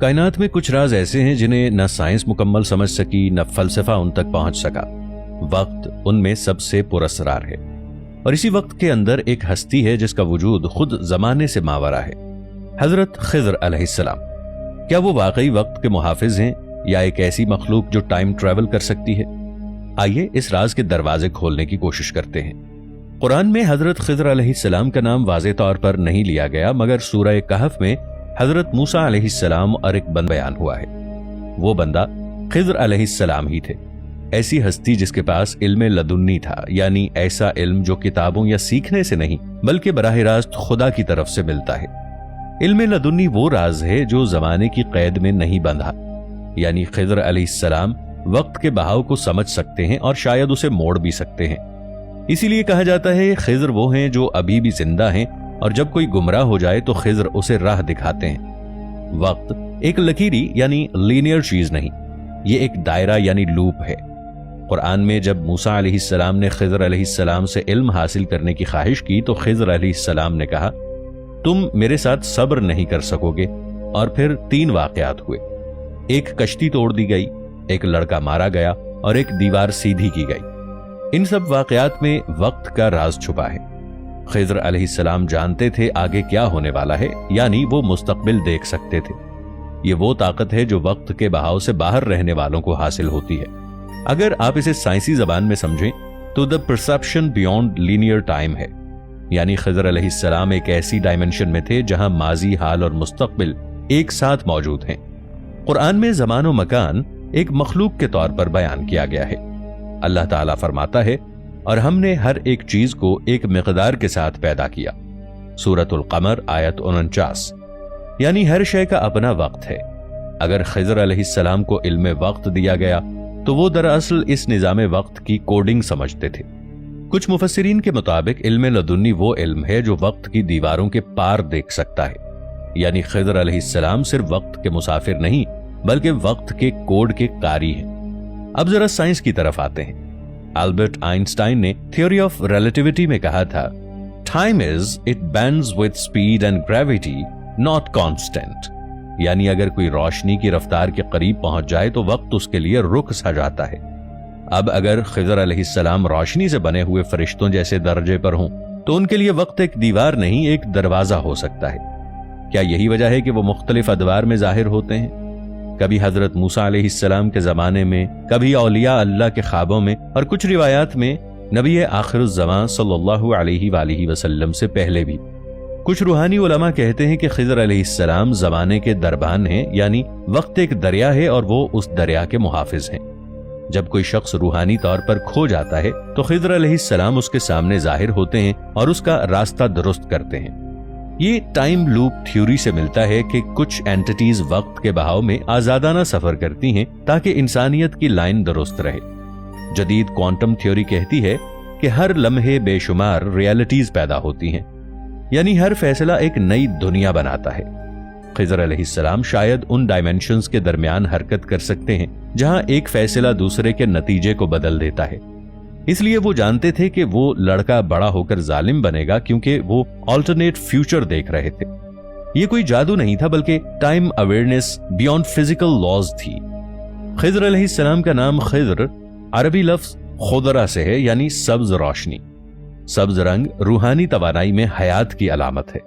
कायनात में कुछ राज ऐसे हैं जिन्हें न साइंस मुकम्मल समझ सकी, न फलसफा उन तक पहुंच सका। वक्त उनमें सबसे पुरस्रार है, और इसी वक्त के अंदर एक हस्ती है जिसका वजूद खुद जमाने से मावरा है, हजरत खिज़र अलैहिस्सलाम। क्या वो वाकई वक्त के मुहाफिज हैं या एक ऐसी मखलूक जो टाइम ट्रैवल कर सकती है? आइए इस राज के दरवाजे खोलने की कोशिश करते हैं। कुरान में हजरत खिज़र अलैहिस्सलाम का नाम वाज़े तौर पर नहीं लिया गया, मगर सूरह कहफ में हजरत मूसा अलैहिस्सलाम और एक बंदा बयान हुआ है। वो बंदा खिज़र अलैहिस्सलाम ही थे, ऐसी हस्ती जिसके पास इल्म लदुन्नी था, यानी ऐसा इल्म जो किताबों या सीखने से नहीं बल्कि बराह रास्त खुदा की तरफ से मिलता है। इल्म लदुन्नी वो राज है जो जमाने की कैद में नहीं बंधा, यानी खिज़र अलैहिस्सलाम वक्त के बहाव को समझ सकते हैं और शायद उसे मोड़ भी सकते हैं। इसीलिए कहा जाता है खिज़र वो हैं जो अभी भी जिंदा हैं, और जब कोई गुमराह हो जाए तो खिज़र उसे राह दिखाते हैं। वक्त एक लकीरी यानी लीनियर चीज नहीं, ये एक दायरा यानी लूप है। कुरान में जब मूसा अलैहिस्सलाम ने खिज़र अलैहिस्सलाम से इल्म हासिल करने की ख्वाहिश की तो खिज़र अलैहिस्सलाम ने कहा, तुम मेरे साथ सब्र नहीं कर सकोगे। और फिर 3 वाकयात हुए। एक कश्ती तोड़ दी गई, एक लड़का मारा गया और एक दीवार सीधी की गई। इन सब वाकयात में वक्त का राज छुपा है। खिज़र अलैहिस्सलाम जानते थे आगे क्या होने वाला है, यानी वो मुस्तकबिल देख सकते थे। ये वो ताकत है जो वक्त के बहाव से बाहर रहने वालों को हासिल होती है। अगर आप इसे साइंसी जबान में समझें तो the perception beyond linear time है, यानी खिज़र अलैहिस्सलाम एक ऐसी डायमेंशन में थे जहां माजी, हाल और मुस्तकबिल एक साथ मौजूद हैं। कुरान में ज़मान और मकान एक मखलूक के तौर पर बयान किया गया है। अल्लाह ताला फरमाता है, और हमने हर एक चीज को एक मिकदार के साथ पैदा किया। सूरतुल कमर आयत 49। यानी हर शय का अपना वक्त है। अगर खिज़र अलैहिस्सलाम को इल्म वक्त दिया गया तो वो दरअसल इस निज़ाम वक्त की कोडिंग समझते थे। कुछ मुफस्सिरीन के मुताबिक इल्म लदुन्नी वो इल्म है जो वक्त की दीवारों के पार देख सकता है, यानी खिज़र अलैहिस्सलाम सिर्फ वक्त के मुसाफिर नहीं बल्कि वक्त के कोड के कारी हैं। अब जरा साइंस की तरफ आते हैं। अल्बर्ट आइंस्टाइन ने थ्योरी ऑफ रिलेटिविटी में कहा था, time is it bends with speed and gravity not constant. यानी अगर कोई रोशनी की रफ्तार के करीब पहुंच जाए तो वक्त उसके लिए रुक सा जाता है। अब अगर खिज़र अलैहिस्सलाम रोशनी से बने हुए फरिश्तों जैसे दर्जे पर हों तो उनके लिए वक्त एक दीवार नहीं एक दरवाजा हो सकता है। क्या यही वजह है कि वो मुख्तलिफ अदवार में जाहिर होते हैं? कभी हजरत मूसा अलैहिस्सलाम के जमाने में, कभी औलिया अल्लाह के ख्वाबों में, और कुछ रिवायात में नबी आखिरुज़्ज़मान सल्लल्लाहु अलैहि वसल्लम से पहले भी। कुछ रूहानी उलमा कहते हैं कि खिज़र अलैहिस्सलाम जमाने के दरबान हैं, यानी वक्त एक दरिया है और वो उस दरिया के मुहाफिज हैं। जब कोई शख्स रूहानी तौर पर खो जाता है तो खिज़र अलैहिस्सलाम उसके सामने जाहिर होते हैं और उसका रास्ता दुरुस्त करते हैं। ये टाइम लूप थ्योरी से मिलता है कि कुछ एंटिटीज वक्त के बहाव में आजादाना सफर करती हैं ताकि इंसानियत की लाइन दुरुस्त रहे। जदीद क्वांटम थ्योरी कहती है कि हर लम्हे बेशुमार रियलिटीज पैदा होती हैं, यानी हर फैसला एक नई दुनिया बनाता है। खिज़र अलैहिस्सलाम शायद उन डायमेंशंस के दरमियान हरकत कर सकते हैं जहां एक फैसला दूसरे के नतीजे को बदल देता है। इसलिए वो जानते थे कि वो लड़का बड़ा होकर जालिम बनेगा, क्योंकि वो ऑल्टरनेट फ्यूचर देख रहे थे। ये कोई जादू नहीं था बल्कि time awareness beyond physical laws थी। खिज़र अलैहिस्सलाम का नाम खिज़र अरबी लफ्ज खुदरा से है, यानी सब्ज रोशनी। सब्ज रंग रूहानी तवानाई में हयात की अलामत है।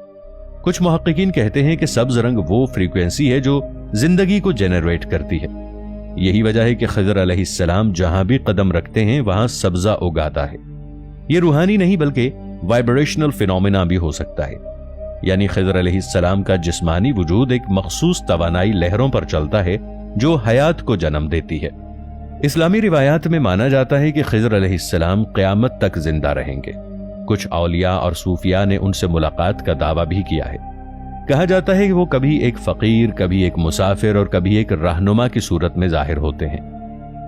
कुछ मुहक्किकीन कहते हैं कि सब्ज रंग वो फ्रीक्वेंसी है जो जिंदगी को जेनरेट करती है। यही वजह है कि खिज़र अलैहिस्सलाम जहां भी कदम रखते हैं वहां सब्जा उगाता है। यह रूहानी नहीं बल्कि वाइब्रेशनल फिनोमिना भी हो सकता है, यानी खिज़र अलैहिस्सलाम का जिस्मानी वजूद एक मखसूस तवानाई लहरों पर चलता है जो हयात को जन्म देती है। इस्लामी रिवायात में माना जाता है कि खिज़र अलैहिस्सलाम क़यामत तक जिंदा रहेंगे। कुछ औलिया और सूफिया ने उनसे मुलाकात का दावा भी किया है। कहा जाता है कि वो कभी एक फकीर, कभी एक मुसाफिर और कभी एक रहनुमा की सूरत में जाहिर होते हैं।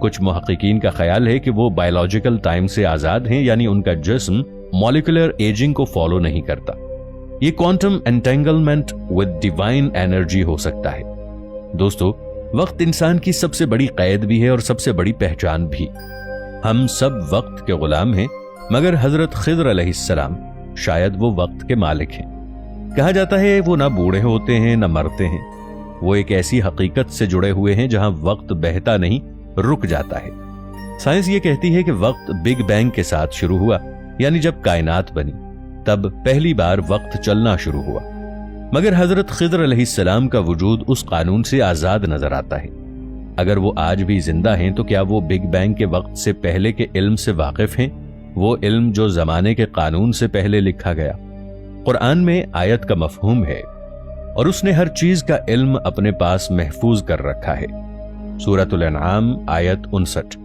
कुछ मुहक्किकीन का ख्याल है कि वो बायोलॉजिकल टाइम से आजाद हैं, यानी उनका जिस्म मॉलिक्यूलर एजिंग को फॉलो नहीं करता। ये quantum entanglement with divine energy हो सकता है। दोस्तों, वक्त इंसान की सबसे बड़ी कैद भी है और सबसे बड़ी पहचान भी। हम सब वक्त के गुलाम हैं, मगर हजरत खिज़र अलैहिस्सलाम शायद वो वक्त के मालिक हैं। कहा जाता है वो ना बूढ़े होते हैं ना मरते हैं। वो एक ऐसी हकीकत से जुड़े हुए हैं जहां वक्त बहता नहीं, रुक जाता है। साइंस ये कहती है कि वक्त बिग बैंग के साथ शुरू हुआ, यानी जब कायनात बनी तब पहली बार वक्त चलना शुरू हुआ। मगर हजरत खिज़र अलैहिस्सलाम का वजूद उस कानून से आजाद नजर आता है। अगर वो आज भी जिंदा हैं तो क्या वो बिग बैंग के वक्त से पहले के इल्म से वाकिफ हैं, वो इल्म जो जमाने के कानून से पहले लिखा गया? कुरान में आयत का मफहूम है और उसने हर चीज का इल्म अपने पास महफूज कर रखा है। सूरतुल अनआम आयत 59।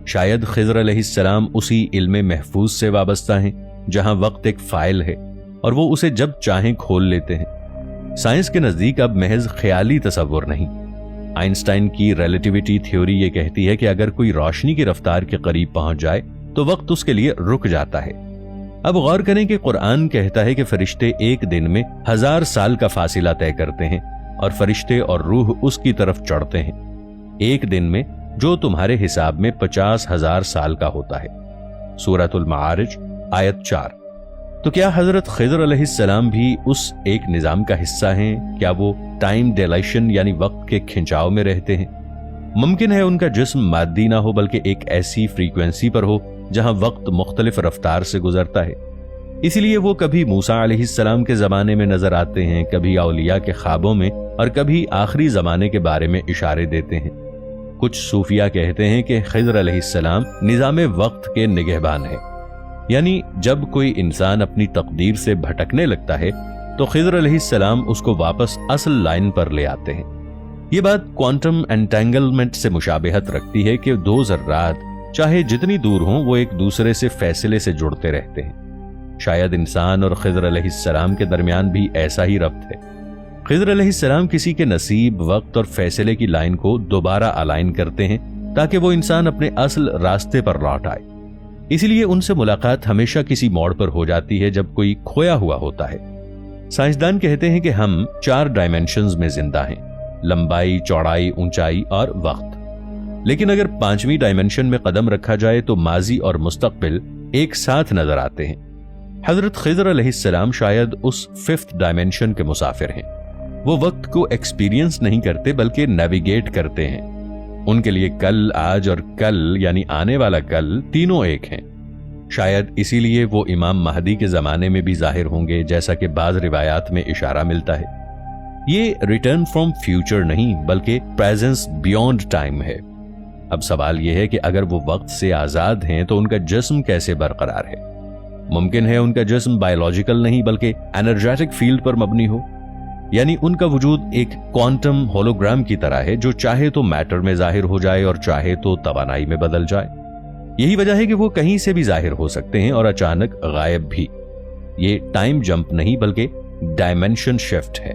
शायद खिज़र अलैहिस्सलाम उसी इल्म महफूज से वाबस्ता हैं जहां वक्त एक फाइल है और वो उसे जब चाहें खोल लेते हैं। साइंस के नजदीक अब महज ख्याली तसव्वुर नहीं। आइंस्टाइन की रिलेटिविटी थ्योरी ये कहती है कि अगर कोई रोशनी की रफ्तार के करीब पहुंच जाए तो वक्त उसके लिए रुक जाता है। अब गौर करें कि कुरान कहता है कि फरिश्ते एक दिन में 1000 साल का फासिला तय करते हैं और फरिश्ते और रूह उसकी तरफ चढ़ते हैं एक दिन में, जो तुम्हारे हिसाब में 50,000 साल का होता है। सूरतुल मारिज आयत 4। तो क्या हजरत खिज़र अलैहिस्सलाम भी उस एक निजाम का हिस्सा हैं? क्या वो टाइम डिलेशन यानी वक्त के खिंचाव में रहते हैं? मुमकिन है उनका जिस्म मादी ना हो बल्कि एक ऐसी फ्रीक्वेंसी पर हो जहां वक्त मुख्तलिफ रफ्तार से गुजरता है। इसलिए वो कभी मूसा अलैहिस्सलाम के जमाने में नजर आते हैं, कभी औलिया के ख्वाबों में और कभी आखिरी जमाने के बारे में इशारे देते हैं। कुछ सूफिया कहते हैं कि खिज़र अलैहिस्सलाम निजाम वक्त के निगहबान हैं, यानी जब कोई इंसान अपनी तकदीर से भटकने लगता है तो खिज़र अलैहिस्सलाम उसको वापस असल लाइन पर ले आते हैं। ये बात क्वांटम एंटेंगलमेंट से मुशाबिहत रखती है कि दो ज़र्रात चाहे जितनी दूर हों वो एक दूसरे से फैसले से जुड़ते रहते हैं। शायद इंसान और खिज़र अलैहिस्सलाम के दरमियान भी ऐसा ही रब्त है। खिज़र अलैहिस्सलाम किसी के नसीब, वक्त और फैसले की लाइन को दोबारा अलाइन करते हैं ताकि वो इंसान अपने असल रास्ते पर लौट आए। इसलिए उनसे मुलाकात हमेशा किसी मोड़ पर हो जाती है जब कोई खोया हुआ होता है। साइंसदान कहते हैं कि हम 4 डायमेंशंस में जिंदा हैं, लंबाई, चौड़ाई, ऊंचाई और वक्त। लेकिन अगर 5वीं डायमेंशन में कदम रखा जाए तो माजी और मुस्तकबिल एक साथ नजर आते हैं। हजरत खिज़र अलैहिस्सलाम शायद उस 5th डायमेंशन के मुसाफिर हैं। वो वक्त को एक्सपीरियंस नहीं करते बल्कि नेविगेट करते हैं। उनके लिए कल, आज और कल यानी आने वाला कल तीनों एक हैं। शायद इसीलिए वो इमाम महदी के जमाने में भी जाहिर होंगे, जैसा कि बाज रिवायात में इशारा मिलता है। ये रिटर्न फ्रॉम फ्यूचर नहीं बल्कि प्रेजेंस बियॉन्ड टाइम है। अब सवाल यह है कि अगर वो वक्त से आजाद हैं तो उनका जिस्म कैसे बरकरार है? मुमकिन है उनका जिस्म बायोलॉजिकल नहीं बल्कि एनर्जेटिक फील्ड पर मबनी हो, यानी उनका वजूद एक क्वांटम होलोग्राम की तरह है जो चाहे तो मैटर में जाहिर हो जाए और चाहे तो तवानाई में बदल जाए। यही वजह है कि वो कहीं से भी जाहिर हो सकते हैं और अचानक गायब भी। ये टाइम जंप नहीं बल्कि डायमेंशन शिफ्ट है।